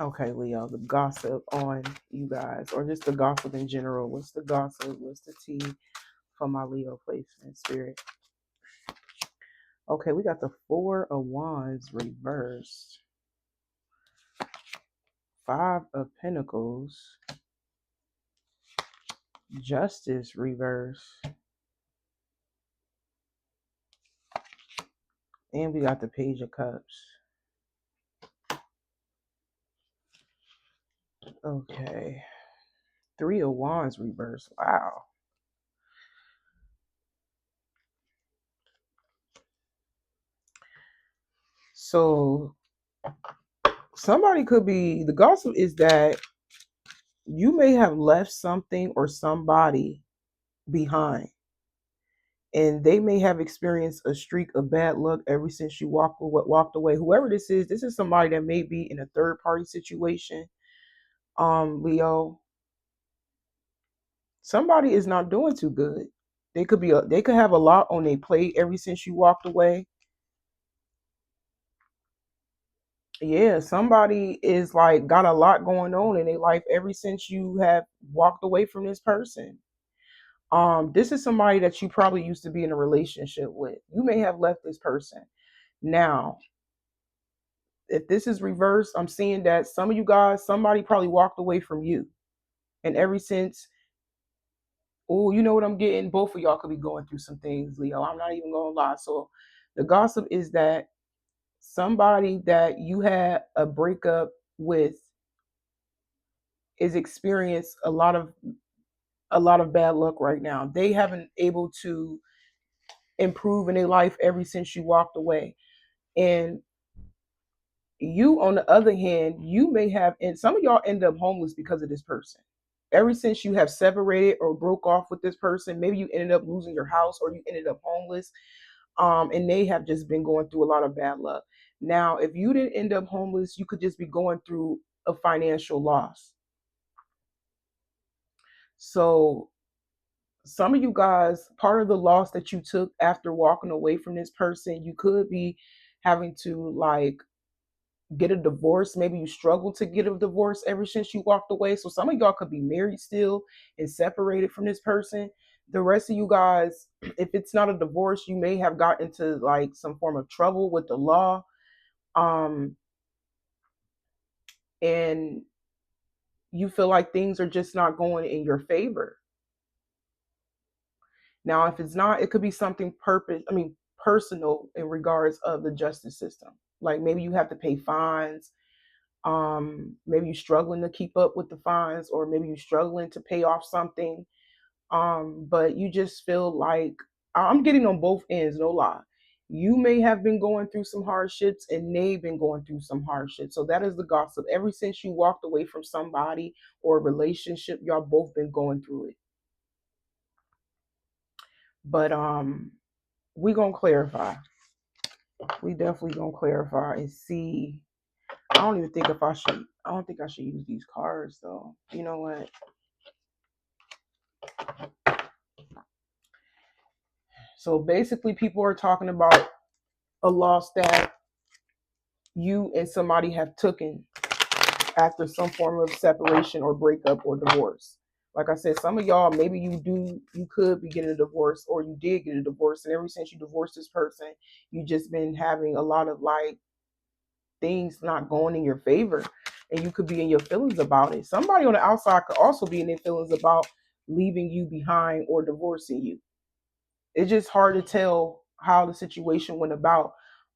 Okay, Leo, the gossip on you guys, or just the gossip in general. What's the gossip? What's the tea for my Leo placement spirit? Okay, we got the Four of Wands reversed, Five of Pentacles, Justice reversed, and we got the Page of Cups. Okay, Three of Wands reversed. Wow. So somebody could be, the gossip is that you may have left something or somebody behind, and they may have experienced a streak of bad luck ever since you walked away. Whoever this is somebody that may be in a third party situation. Leo, somebody is not doing too good. They could have a lot on their plate ever since you walked away. Yeah, somebody is like got a lot going on in their life ever since you have walked away from this person. This is somebody that you probably used to be in a relationship with. You may have left this person. Now, if this is reversed, I'm seeing that some of you guys, somebody probably walked away from you. And ever since, oh, you know what I'm getting? Both of y'all could be going through some things, Leo. I'm not even gonna lie. So the gossip is that somebody that you had a breakup with is experienced a lot of bad luck right now. They haven't able to improve in their life ever since you walked away. And you, on the other hand, you may have, and some of y'all end up homeless because of this person. Ever since you have separated or broke off with this person, maybe you ended up losing your house or you ended up homeless. And they have just been going through a lot of bad luck. Now, if you didn't end up homeless, you could just be going through a financial loss. So some of you guys, part of the loss that you took after walking away from this person, you could be having to like get a divorce. Maybe you struggled to get a divorce ever since you walked away. So some of y'all could be married still and separated from this person. The rest of you guys, if it's not a divorce, you may have got into like some form of trouble with the law. Um, and you feel like things are just not going in your favor. Now, if it's not, it could be something personal in regards of the justice system. Like maybe you have to pay fines. Maybe you're struggling to keep up with the fines, or maybe you're struggling to pay off something. But you just feel like I'm getting on both ends, no lie. You may have been going through some hardships and they've been going through some hardships. So that is the gossip. Ever since you walked away from somebody or a relationship, y'all both been going through it. But we gonna clarify. We definitely gonna clarify and see. I don't even think if I should. I don't think I should use these cards though. You know what? So basically, people are talking about a loss that you and somebody have taken after some form of separation or breakup or divorce. Like I said, some of y'all, maybe you could be getting a divorce or you did get a divorce. And ever since you divorced this person, you just been having a lot of like things not going in your favor. And you could be in your feelings about it. Somebody on the outside could also be in their feelings about leaving you behind or divorcing you. It's just hard to tell how the situation went about.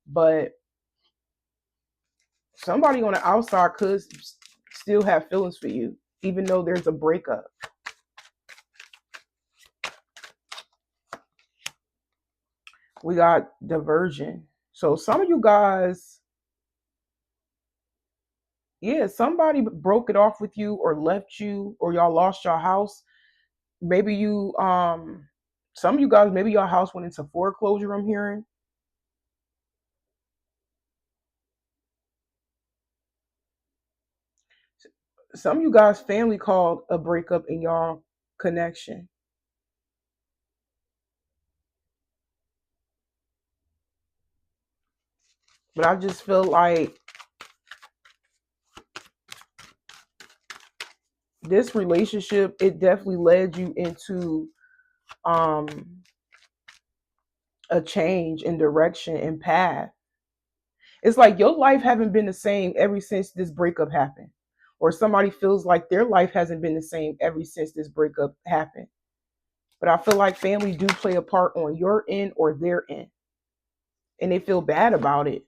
But somebody on the outside could still have feelings for you, even though there's a breakup. We got diversion. So some of you guys, yeah, somebody broke it off with you or left you or y'all lost your house. Maybe some of you guys, maybe your house went into foreclosure, I'm hearing. Some of you guys family called a breakup in y'all connection. But I just feel like This relationship, it definitely led you into um a change in direction and path. It's like your life haven't been the same ever since this breakup happened. Or somebody feels like their life hasn't been the same ever since this breakup happened. But I feel like family do play a part on your end or their end. And they feel bad about it.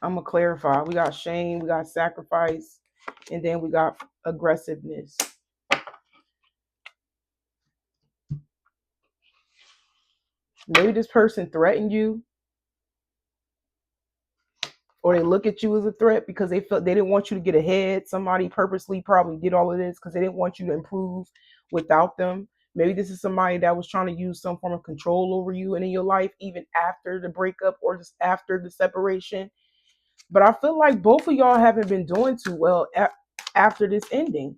I'm gonna clarify. We got shame, we got sacrifice, and then we got aggressiveness. Maybe this person threatened you, or they look at you as a threat because they felt they didn't want you to get ahead. Somebody purposely probably did all of this because they didn't want you to improve without them. Maybe this is somebody that was trying to use some form of control over you and in your life, even after the breakup or just after the separation. But I feel like both of y'all haven't been doing too well after this ending.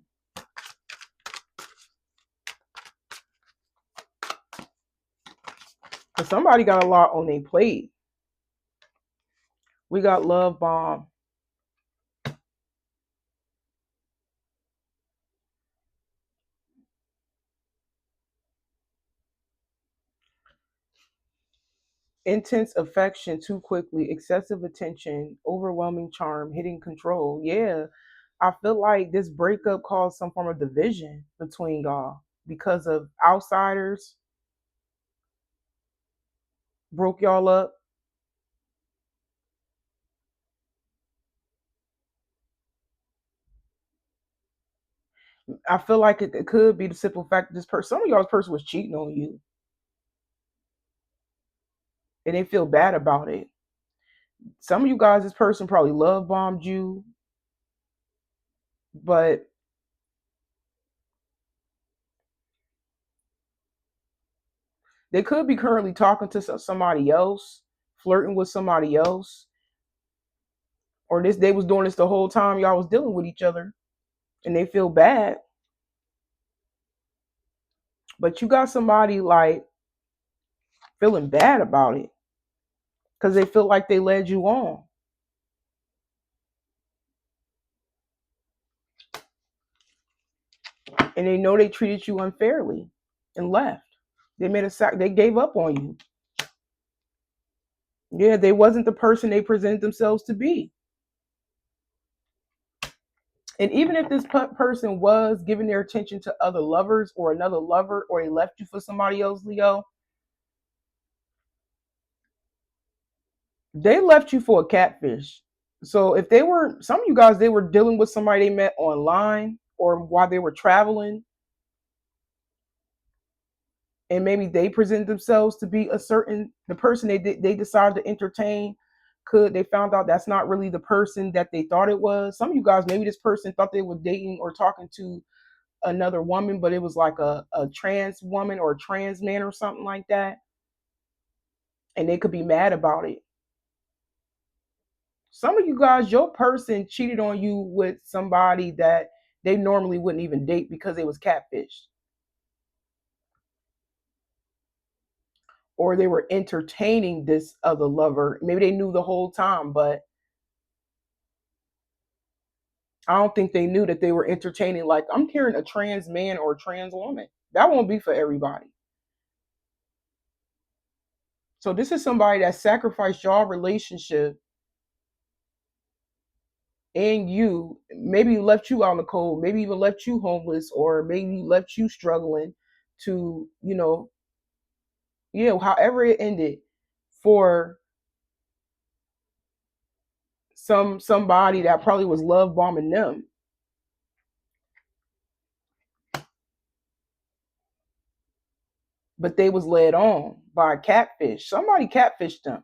Because somebody got a lot on their plate. We got love bomb. Intense affection too quickly, excessive attention, overwhelming charm, hitting control. Yeah, I feel like this breakup caused some form of division between y'all because of outsiders broke y'all up. I feel like it could be the simple fact that this person, some of y'all's person was cheating on you and they feel bad about it. Some of you guys, this person probably love bombed you, but they could be currently talking to somebody else, flirting with somebody else, or this they was doing this the whole time y'all was dealing with each other, and they feel bad. But you got somebody like feeling bad about it because they feel like they led you on, and they know they treated you unfairly and left. They made a sac. They gave up on you. Yeah, they wasn't the person they presented themselves to be. And even if this person was giving their attention to other lovers or another lover, or they left you for somebody else, Leo, they left you for a catfish. So if they were, some of you guys, they were dealing with somebody they met online or while they were traveling, and maybe they presented themselves to be a certain the person they decided to entertain. Could they found out that's not really the person that they thought it was? Some of you guys, maybe this person thought they were dating or talking to another woman, but it was like a trans woman or a trans man or something like that, and they could be mad about it. Some of you guys, your person cheated on you with somebody that they normally wouldn't even date because they was catfish, or they were entertaining this other lover. Maybe they knew the whole time, but I don't think they knew that they were entertaining. Like, I'm hearing a trans man or a trans woman. That won't be for everybody. So this is somebody that sacrificed your relationship and you, maybe left you out in the cold, maybe even left you homeless, or maybe left you struggling to, yeah, however it ended, for somebody that probably was love bombing them, but they was led on by a catfish. Somebody catfished them.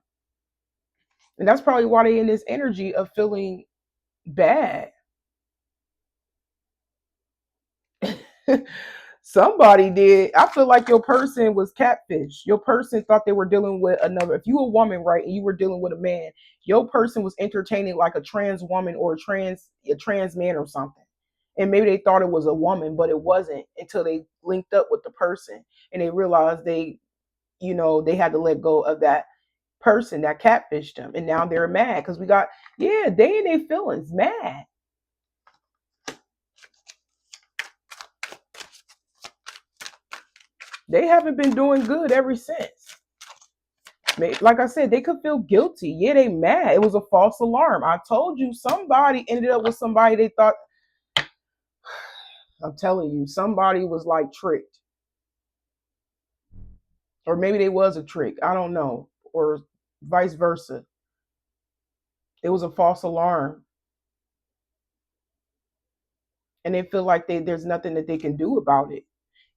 And that's probably why they in this energy of feeling bad. Somebody did. I feel like your person was catfish. Your person thought they were dealing with another. If you a woman, right, and you were dealing with a man, your person was entertaining like a trans woman or a trans man or something. And maybe they thought it was a woman, but it wasn't until they linked up with the person and they realized they had to let go of that person that catfished them. And now they're mad because we got, yeah, they in their feelings, mad. They haven't been doing good ever since. Like I said, they could feel guilty. Yeah, they mad. It was a false alarm. I told you somebody ended up with somebody they thought, I'm telling you, somebody was like tricked. Or maybe they was a trick. I don't know. Or vice versa. It was a false alarm. And they feel like there's nothing that they can do about it.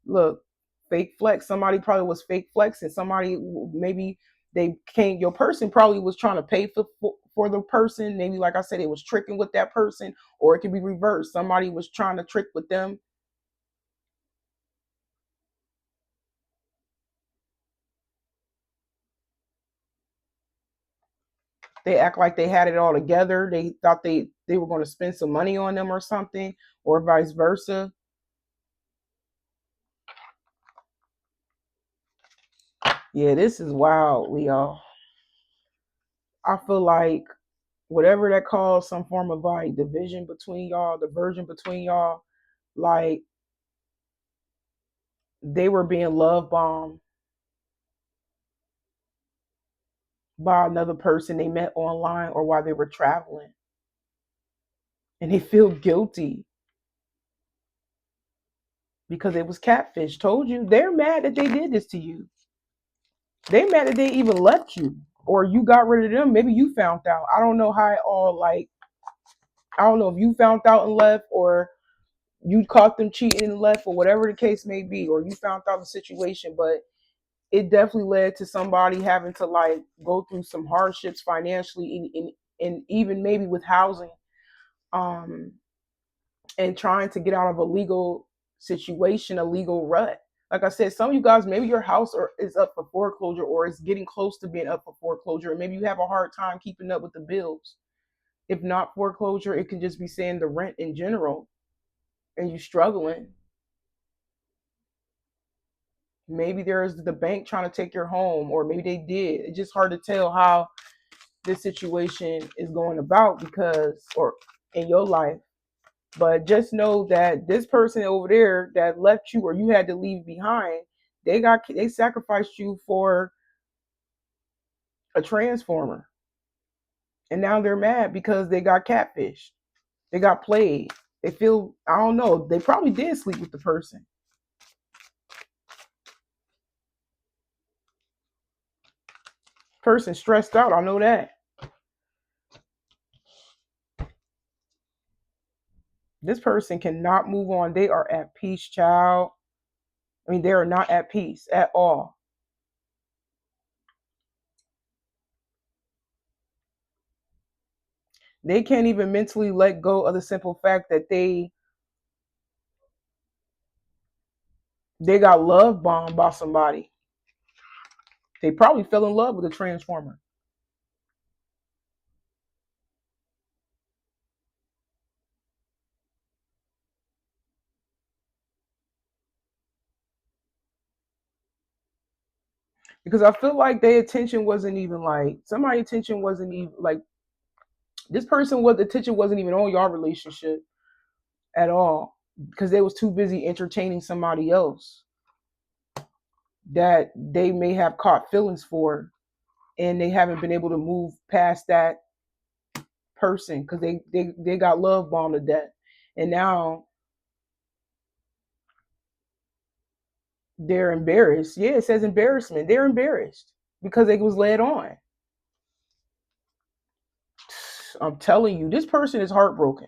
Look, fake flex. Somebody probably was fake flexing. Somebody maybe they came. Your person probably was trying to pay for the person. Maybe like I said, it was tricking with that person, or it could be reversed. Somebody was trying to trick with them. They act like they had it all together. They thought they were going to spend some money on them or something, or vice versa. Yeah, this is wild, Leo. I feel like whatever that caused some form of like division between y'all, diversion between y'all, like they were being love bombed by another person they met online or while they were traveling. And they feel guilty because it was catfish. Told you, they're mad that they did this to you. They mad that they even left you or you got rid of them. Maybe you found out. I don't know how it all like, I don't know if you found out and left or you caught them cheating and left or whatever the case may be, or you found out the situation, but it definitely led to somebody having to like go through some hardships financially and even maybe with housing, um and trying to get out of a legal situation, a legal rut. Like I said, some of you guys, maybe your house is up for foreclosure or is getting close to being up for foreclosure, and maybe you have a hard time keeping up with the bills. If not foreclosure, it can just be saying the rent in general, and you struggling. Maybe there's the bank trying to take your home, or maybe they did. It's just hard to tell how this situation is going about because, or in your life. But just know that this person over there that left you or you had to leave behind, they sacrificed you for a transformer. And now they're mad because they got catfished. They got played. They feel, I don't know, they probably did sleep with the person. Person stressed out, I know that. This person cannot move on. They are at peace, child. I mean, they are not at peace at all. They can't even mentally let go of the simple fact that they got love bombed by somebody. They probably fell in love with a transformer. Because I feel like their attention wasn't even like somebody's attention wasn't even like this person was the attention wasn't even on your relationship at all because they was too busy entertaining somebody else that they may have caught feelings for, and they haven't been able to move past that person because they got love bombed to death, and now they're embarrassed. Yeah, it says embarrassment. They're embarrassed because they was led on. I'm telling you, this person is heartbroken.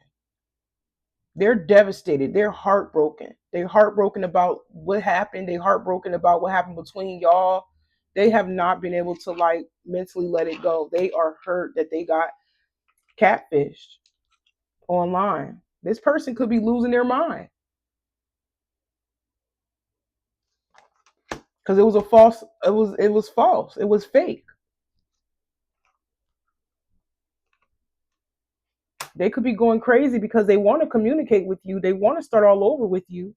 They're devastated. They're heartbroken. They're heartbroken about what happened. They're heartbroken about what happened between y'all. They have not been able to like mentally let it go. They are hurt that they got catfished online. This person could be losing their mind because it was a false. It was false. It was fake. They could be going crazy because they want to communicate with you. They want to start all over with you.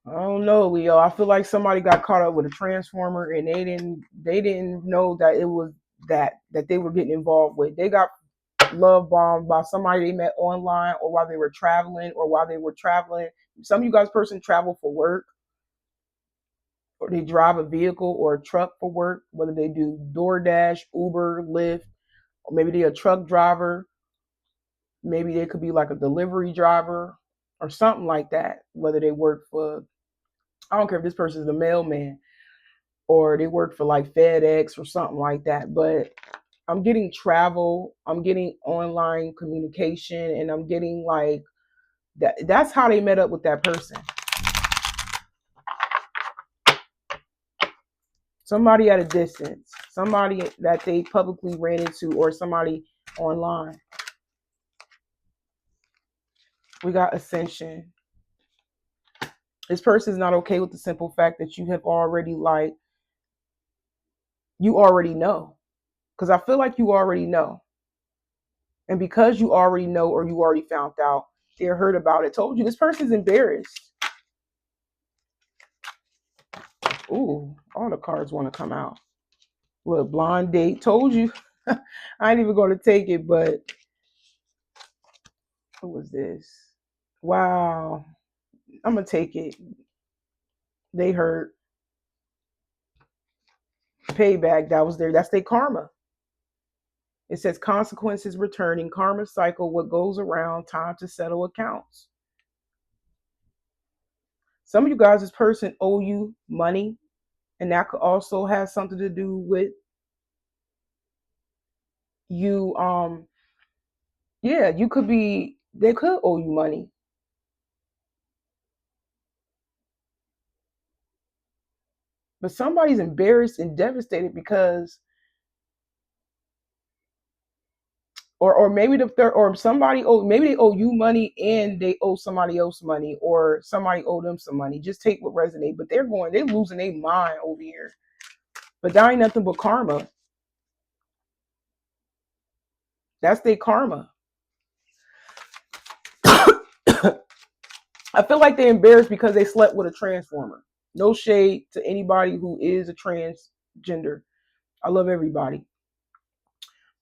I don't know, Leo. I feel like somebody got caught up with a transformer and they didn't know that it was that they were getting involved with. They got love bombed by somebody they met online or while they were traveling or while they were traveling. Some of you guys person travel for work or they drive a vehicle or a truck for work, whether they do DoorDash, Uber, Lyft, or maybe they're a truck driver. Maybe they could be like a delivery driver or something like that. Whether they work for, I don't care if this person is a mailman or they work for like FedEx or something like that. But I'm getting travel, I'm getting online communication, and I'm getting like that. That's how they met up with that person. Somebody at a distance, somebody that they publicly ran into, or somebody online. We got ascension. This person is not okay with the simple fact that you have already like, you already know. Because I feel like you already know. And because you already know or you already found out, they're hurt about it. Told you this person's embarrassed. Ooh, all the cards want to come out. Look, blind date. Told you. I ain't even going to take it, but what was this? Wow. I'm going to take it. They hurt. Payback. That was there. That's their karma. It says consequences returning, karma cycle, what goes around, time to settle accounts. Some of you guys, this person owe you money, and that could also have something to do with you. Yeah, you could be, they could owe you money. But somebody's embarrassed and devastated because, or maybe the third, or somebody owe, maybe they owe you money and they owe somebody else money, or somebody owe them some money. Just take what resonates. But they're losing their mind over here. But that ain't nothing but karma. That's their karma. I feel like they're embarrassed because they slept with a transformer. No shade to anybody who is a transgender. I love everybody.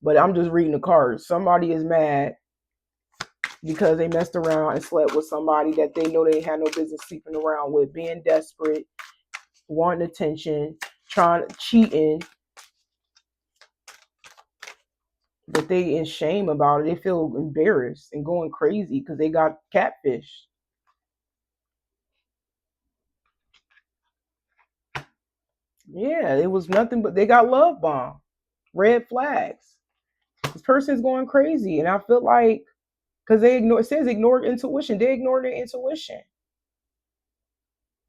But I'm just reading the cards. Somebody is mad because they messed around and slept with somebody that they know they had no business sleeping around with, being desperate, wanting attention, cheating. But they in shame about it. They feel embarrassed and going crazy because they got catfished. Yeah, it was nothing but they got love bomb. Red flags. This person's going crazy. And I feel like because they ignore, it says ignore intuition. They ignored their intuition.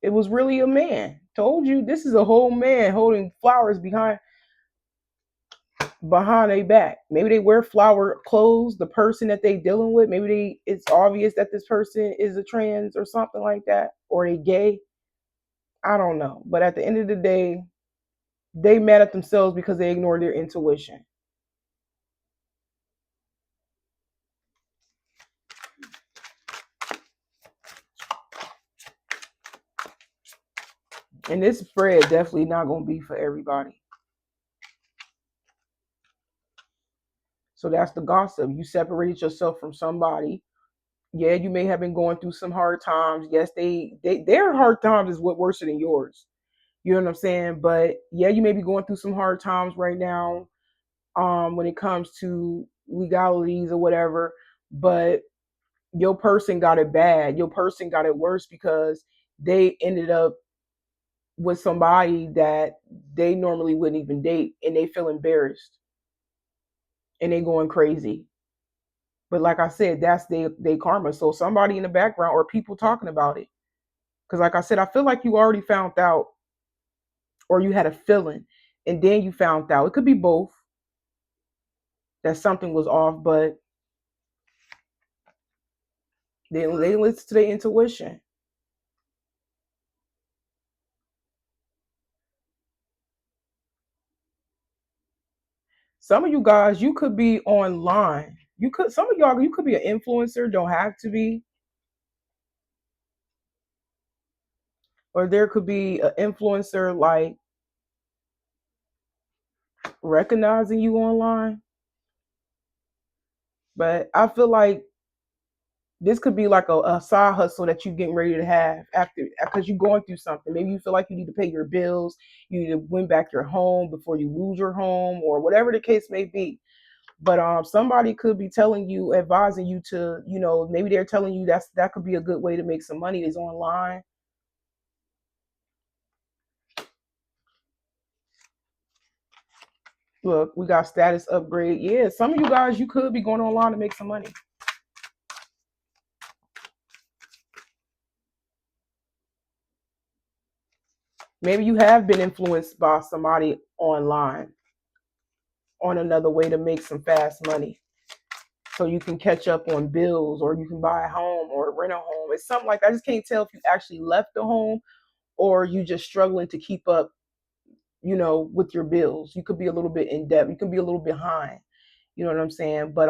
It was really a man. Told you this is a whole man holding flowers behind their back. Maybe they wear flower clothes, the person that they dealing with. Maybe it's obvious that this person is a trans or something like that, or they gay. I don't know. But at the end of the day, they mad at themselves because they ignored their intuition. And this spread definitely not going to be for everybody. So that's the gossip. You separated yourself from somebody. Yeah, you may have been going through some hard times. Yes, their hard times is what worse than yours. You know what I'm saying? But yeah, you may be going through some hard times right now, when it comes to legalities or whatever. But your person got it bad. Your person got it worse because they ended up with somebody that they normally wouldn't even date, and they feel embarrassed and they going crazy. But like I said, that's they karma. So somebody in the background or people talking about it. Because like I said, I feel like you already found out or you had a feeling and then you found out. It could be both that something was off, but they listen to their intuition. Some of you guys, you could be online. Some of y'all, you could be an influencer, don't have to be. Or there could be an influencer like recognizing you online. But I feel like this could be like a side hustle that you're getting ready to have after, because you're going through something. Maybe you feel like you need to pay your bills, you need to win back your home before you lose your home, or whatever the case may be. But somebody could be telling you, advising you to, maybe they're telling you that could be a good way to make some money is online. Look, we got status upgrade. Yeah, some of you guys, you could be going online to make some money. Maybe you have been influenced by somebody online on another way to make some fast money. So you can catch up on bills, or you can buy a home or rent a home. It's something like that. I just can't tell if you actually left the home or you just struggling to keep up, with your bills. You could be a little bit in debt. You could be a little behind. You know what I'm saying? But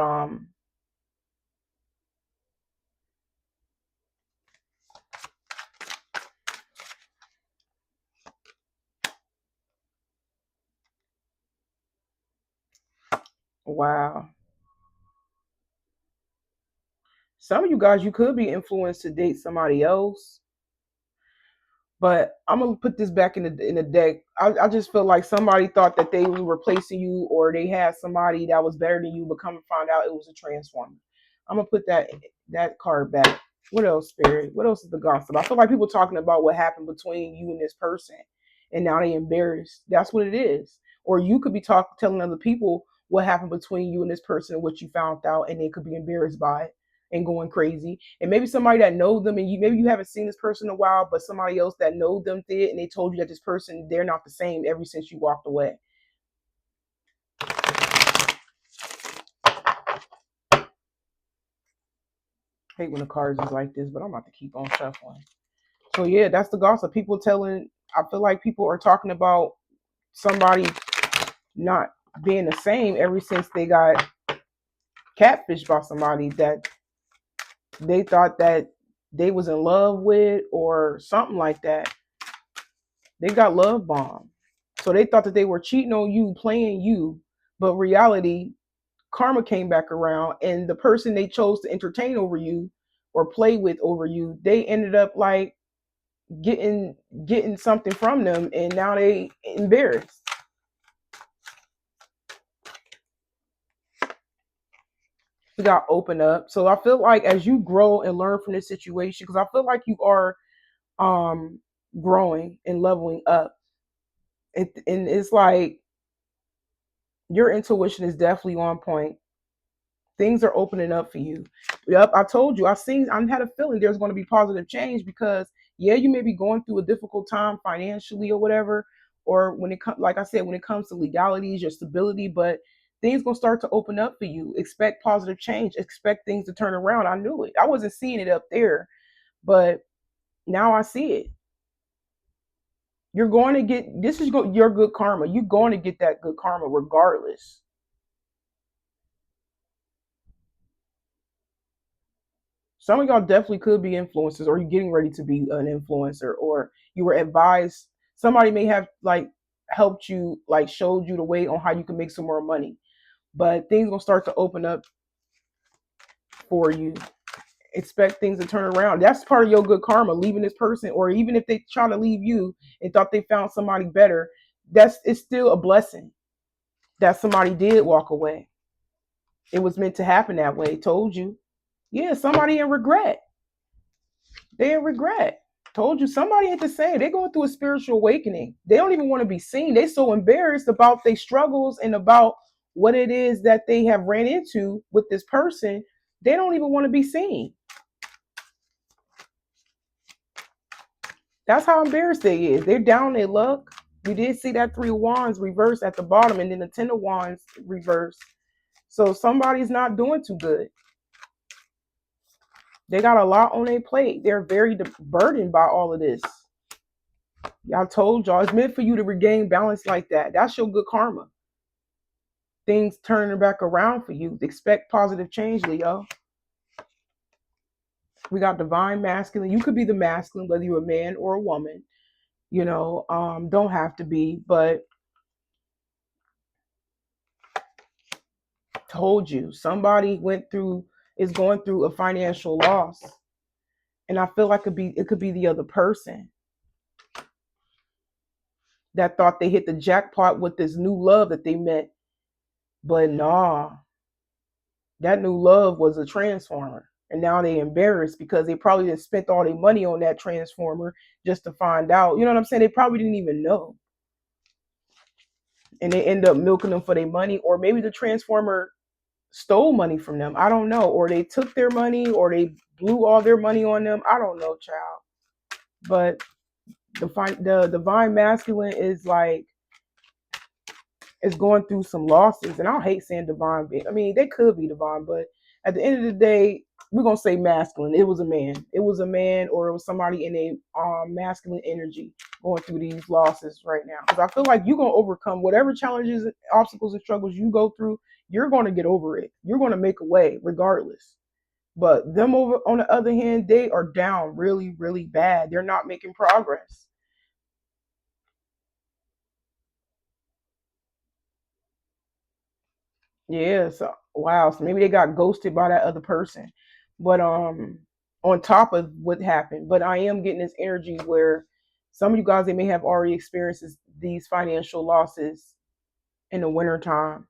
wow. Some of you guys, you could be influenced to date somebody else. But I'm gonna put this back in the deck. I just feel like somebody thought that they were replacing you, or they had somebody that was better than you, but come and find out it was a transformer. I'm gonna put that card back. What else, Spirit? What else is the gossip? I feel like people talking about what happened between you and this person, and now they embarrassed. That's what it is. Or you could be telling other people what happened between you and this person and what you found out, and they could be embarrassed by it and going crazy. And maybe somebody that know them, and maybe you haven't seen this person in a while, but somebody else that know them did, and they told you that this person, they're not the same ever since you walked away. I hate when the cards is like this, but I'm about to keep on shuffling. So yeah, that's the gossip. People telling. I feel like people are talking about somebody not being the same ever since they got catfished by somebody that they thought that they was in love with or something like that. They got love bombed. So they thought that they were cheating on you, playing you, but reality, karma came back around, and the person they chose to entertain over you or play with over you, they ended up like getting something from them, and now they embarrassed. We got open up. So I feel like as you grow and learn from this situation, because I feel like you are um growing and leveling up. And it's like your intuition is definitely on point. Things are opening up for you. Yep, I told you. I had a feeling there's going to be positive change, because yeah, you may be going through a difficult time financially or whatever, or when it comes, like I said, when it comes to legalities, your stability, but things gonna start to open up for you. Expect positive change. Expect things to turn around. I knew it. I wasn't seeing it up there, but now I see it. You're going to get this is your good karma. You're going to get that good karma regardless. Some of y'all definitely could be influencers, or you're getting ready to be an influencer, or you were advised. Somebody may have like helped you, like showed you the way on how you can make some more money. But things gonna start to open up for you. Expect things to turn around. That's part of your good karma, leaving this person, or even if they try to leave you and thought they found somebody better, it's still a blessing that somebody did walk away. It was meant to happen that way. Told you. Yeah, somebody in regret. They in regret. Told you, somebody ain't the same. They're going through a spiritual awakening. They don't even want to be seen. They so embarrassed about their struggles and about what it is that they have ran into with this person. They don't even want to be seen. That's how embarrassed they is. They're down their luck. We did see that 3 of Wands reverse at the bottom, and then the 10 of Wands reverse. So somebody's not doing too good. They got a lot on their plate. They're very burdened by all of this. Y'all told y'all it's meant for you to regain balance like that. That's your good karma. Things turning back around for you. Expect positive change, Leo. We got divine masculine. You could be the masculine, whether you're a man or a woman. Don't have to be, but Told you, somebody is going through a financial loss. And I feel like it could be the other person that thought they hit the jackpot with this new love that they met. But nah, that new love was a transformer. And now they embarrassed because they probably didn't spent all their money on that transformer just to find out. You know what I'm saying? They probably didn't even know. And they end up milking them for their money. Or maybe the transformer stole money from them. I don't know. Or they took their money or they blew all their money on them. I don't know, child. But the divine masculine is like, is going through some losses, and I don't hate saying divine. I mean, they could be divine, but at the end of the day, we're gonna say masculine. It was a man. It was a man, or it was somebody in a masculine energy going through these losses right now. Because I feel like you're gonna overcome whatever challenges, obstacles, and struggles you go through. You're gonna get over it. You're gonna make a way, regardless. But them over on the other hand, they are down really, really bad. They're not making progress. Yeah, so wow, so maybe they got ghosted by that other person. But on top of what happened, but I am getting this energy where some of you guys, they may have already experienced these financial losses in the wintertime.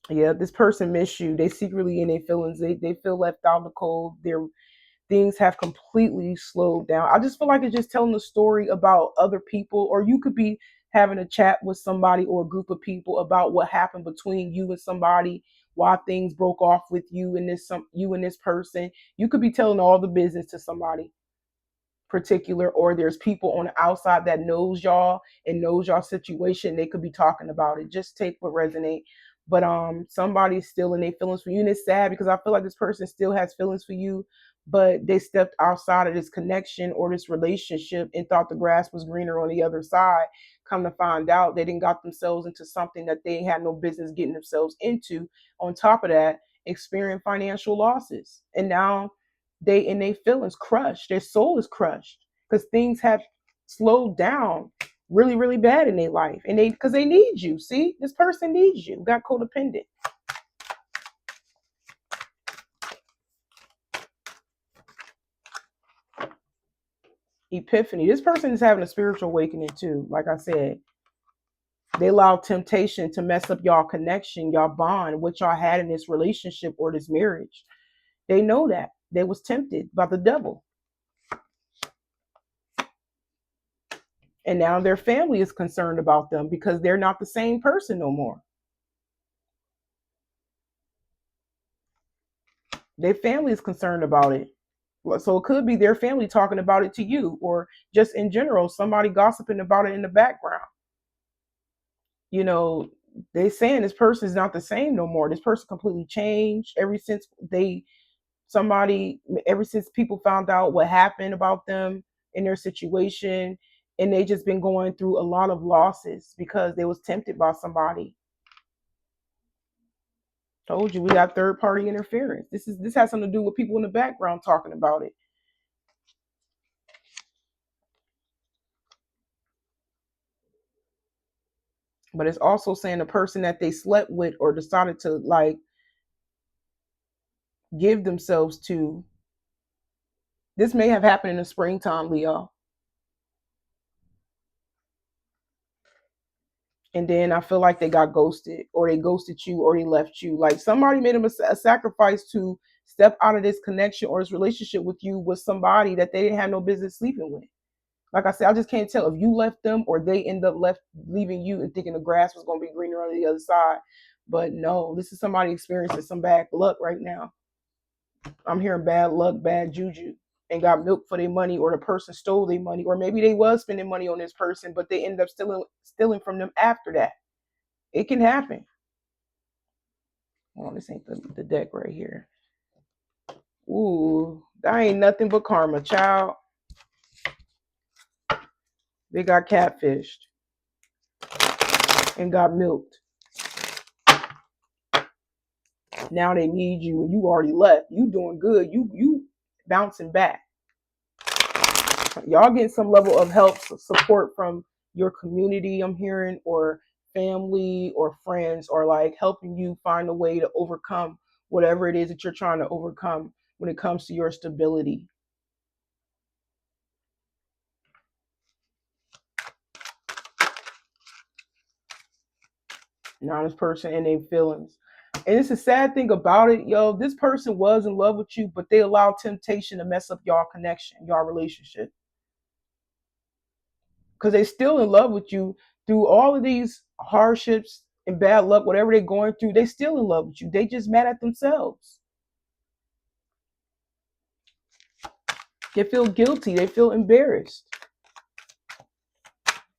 Yeah, this person miss you. They secretly in their feelings. They feel left out in the cold. Their things have completely slowed down. I just feel like it's just telling a story about other people, or you could be having a chat with somebody or a group of people about what happened between you and somebody, why things broke off with you and this person. You could be telling all the business to somebody particular, or there's people on the outside that knows y'all and knows y'all situation. They could be talking about it. Just take what resonate. But somebody's still in their feelings for you, and it's sad because I feel like this person still has feelings for you, but they stepped outside of this connection or this relationship and thought the grass was greener on the other side. Come to find out, they didn't got themselves into something that they had no business getting themselves into. On top of that, experience financial losses, and now they in their feelings crushed. Their soul is crushed because things have slowed down really, really bad in their life, and they because they need you. See, this person needs you. Got codependent. Epiphany. This person is having a spiritual awakening too. Like I said, they allow temptation to mess up y'all connection, y'all bond, what y'all had in this relationship or this marriage. They know that they was tempted by the devil, and now their family is concerned about them because they're not the same person no more. Their family is concerned about it. So it could be their family talking about it to you, or just in general, somebody gossiping about it in the background. You know, they saying this person is not the same no more. This person completely changed somebody, ever since people found out what happened about them in their situation, and they just been going through a lot of losses because they was tempted by somebody. Told you we got third party interference. This has something to do with people in the background talking about it. But it's also saying the person that they slept with or decided to like give themselves to. This may have happened in the springtime, Leo. And then I feel like they got ghosted, or they ghosted you, or they left you. Like somebody made them a sacrifice to step out of this connection or this relationship with you with somebody that they didn't have no business sleeping with. Like I said, I just can't tell if you left them or they end up leaving you and thinking the grass was going to be greener on the other side. But no, this is somebody experiencing some bad luck right now. I'm hearing bad luck, bad juju, and got milked for their money, or the person stole their money, or maybe they was spending money on this person, but they end up stealing from them after that. It can happen. Oh, this ain't the deck right here. Ooh, that ain't nothing but karma, child. They got catfished and got milked. Now they need you, and you already left. You doing good. You bouncing back. Y'all getting some level of help, support from your community, I'm hearing, or family or friends are like helping you find a way to overcome whatever it is that you're trying to overcome when it comes to your stability. An honest person and their feelings. And it's a sad thing about it, yo. This person was in love with you, but they allowed temptation to mess up y'all connection, y'all relationship. Because they still in love with you through all of these hardships and bad luck, whatever they're going through, they still in love with you. They just mad at themselves. They feel guilty. They feel embarrassed.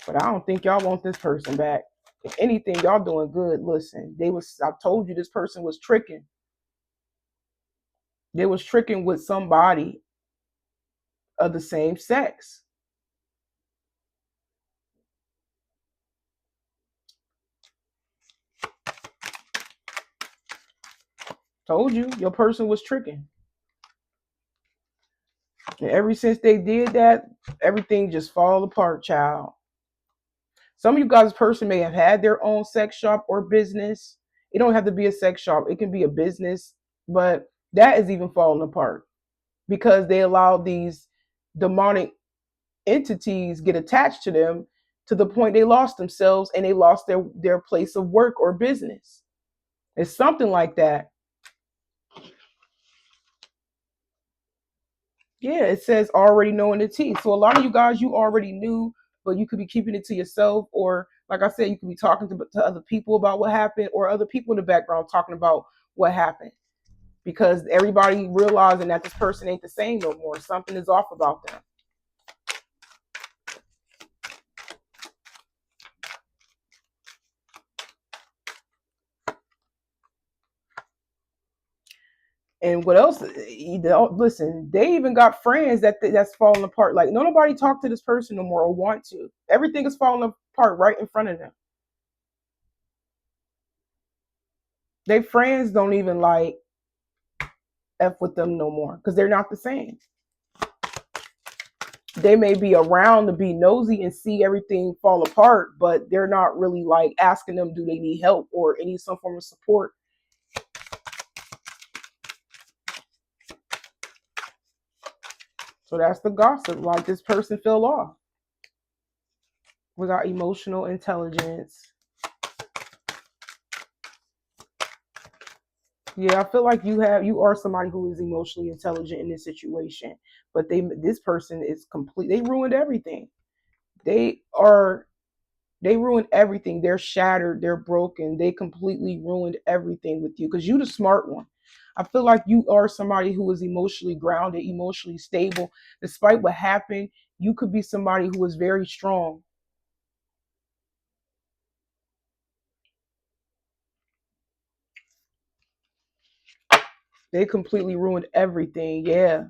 But I don't think y'all want this person back. If anything, y'all doing good. Listen, I told you this person was tricking. They was tricking with somebody of the same sex. Told you, your person was tricking. And ever since they did that, everything just fall apart, child. Some of you guys' person may have had their own sex shop or business. It don't have to be a sex shop. It can be a business, but that is even falling apart because they allowed these demonic entities get attached to them to the point they lost themselves and they lost their place of work or business. It's something like that. Yeah, it says already knowing the T. So a lot of you guys, you already knew, but you could be keeping it to yourself, or like I said, you could be talking to other people about what happened, or other people in the background talking about what happened, because everybody realizing that this person ain't the same no more. Something is off about them. And what else? Listen, they even got friends that's falling apart. Like nobody talk to this person no more or want to. Everything is falling apart right in front of them. Their friends don't even like f with them no more because they're not the same. They may be around to be nosy and see everything fall apart, but they're not really like asking them do they need help or any some form of support. So that's the gossip. Like this person fell off. We got emotional intelligence. Yeah, I feel like you are somebody who is emotionally intelligent in this situation, but this person is complete. They ruined everything. They are they ruined everything. They're shattered. They're broken. They completely ruined everything with you because you the smart one. I feel like you are somebody who is emotionally grounded, emotionally stable. Despite what happened, you could be somebody who is very strong. They completely ruined everything. Yeah.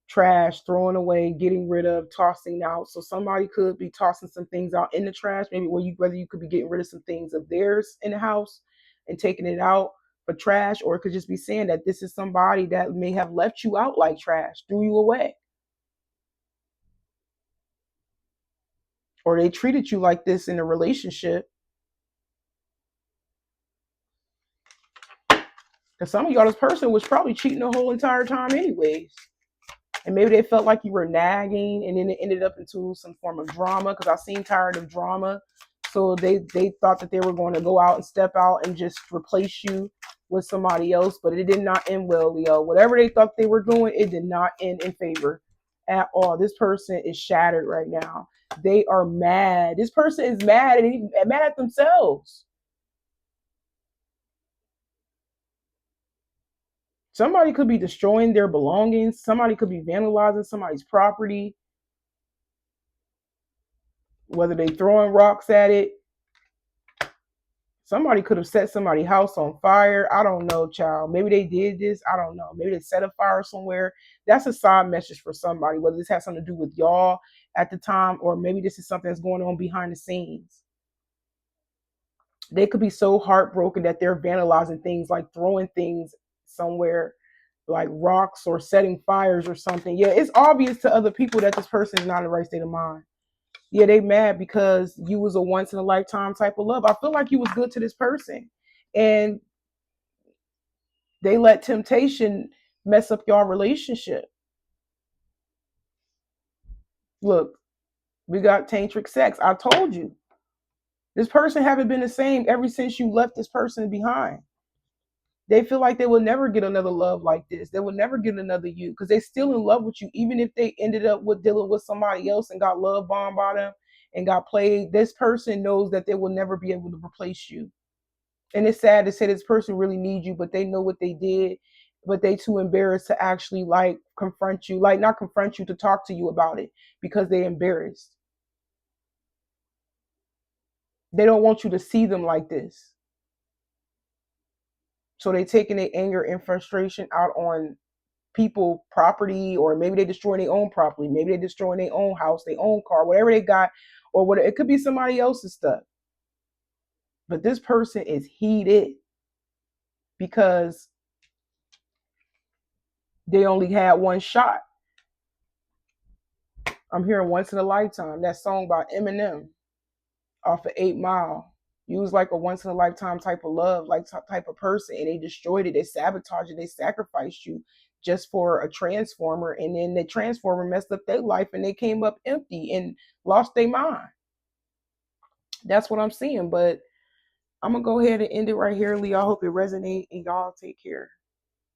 Trash, throwing away, getting rid of, tossing out. So somebody could be tossing some things out in the trash, maybe whether you could be getting rid of some things of theirs in the house and taking it out for trash, or it could just be saying that this is somebody that may have left you out like trash, threw you away, or they treated you like this in a relationship. Because some of y'all, this person was probably cheating the whole entire time, anyways. And maybe they felt like you were nagging, and then it ended up into some form of drama because I seem tired of drama. So they thought that they were going to go out and step out and just replace you with somebody else, but it did not end well, Leo. Whatever they thought they were doing, it did not end in favor at all. This person is shattered right now. They are mad. This person is mad and mad at themselves. Somebody could be destroying their belongings. Somebody could be vandalizing somebody's property, whether they throwing rocks at it. Somebody could have set somebody's house on fire. I don't know, child. Maybe they did this. I don't know. Maybe they set a fire somewhere. That's a side message for somebody, whether this has something to do with y'all at the time, or maybe this is something that's going on behind the scenes. They could be so heartbroken that they're vandalizing things, like throwing things somewhere, like rocks or setting fires or something. Yeah, it's obvious to other people that this person is not in the right state of mind. Yeah, they mad because you was a once in a lifetime type of love. I feel like you was good to this person, and they let temptation mess up your relationship. Look, we got tantric sex. I told you, this person haven't been the same ever since you left this person behind. They feel like they will never get another love like this. They will never get another you because they're still in love with you, even if they ended up with dealing with somebody else and got love bombed by them and got played. This person knows that they will never be able to replace you. And it's sad to say this person really needs you, but they know what they did, but they too embarrassed to actually like confront you, like not confront you, to talk to you about it because they embarrassed. They don't want you to see them like this. So they taking their anger and frustration out on people, property, or maybe they destroying their own property, maybe they destroying their own house, their own car, whatever they got, or what it could be somebody else's stuff. But this person is heated because they only had one shot. I'm hearing once in a lifetime. That song by Eminem off of 8 Mile. You was like a once in a lifetime type of love, like type of person, and they destroyed it. They sabotaged it. They sacrificed you just for a transformer, and then the transformer messed up their life, and they came up empty and lost their mind. That's what I'm seeing. But I'm gonna go ahead and end it right here, Lee. I hope it resonates, and y'all take care.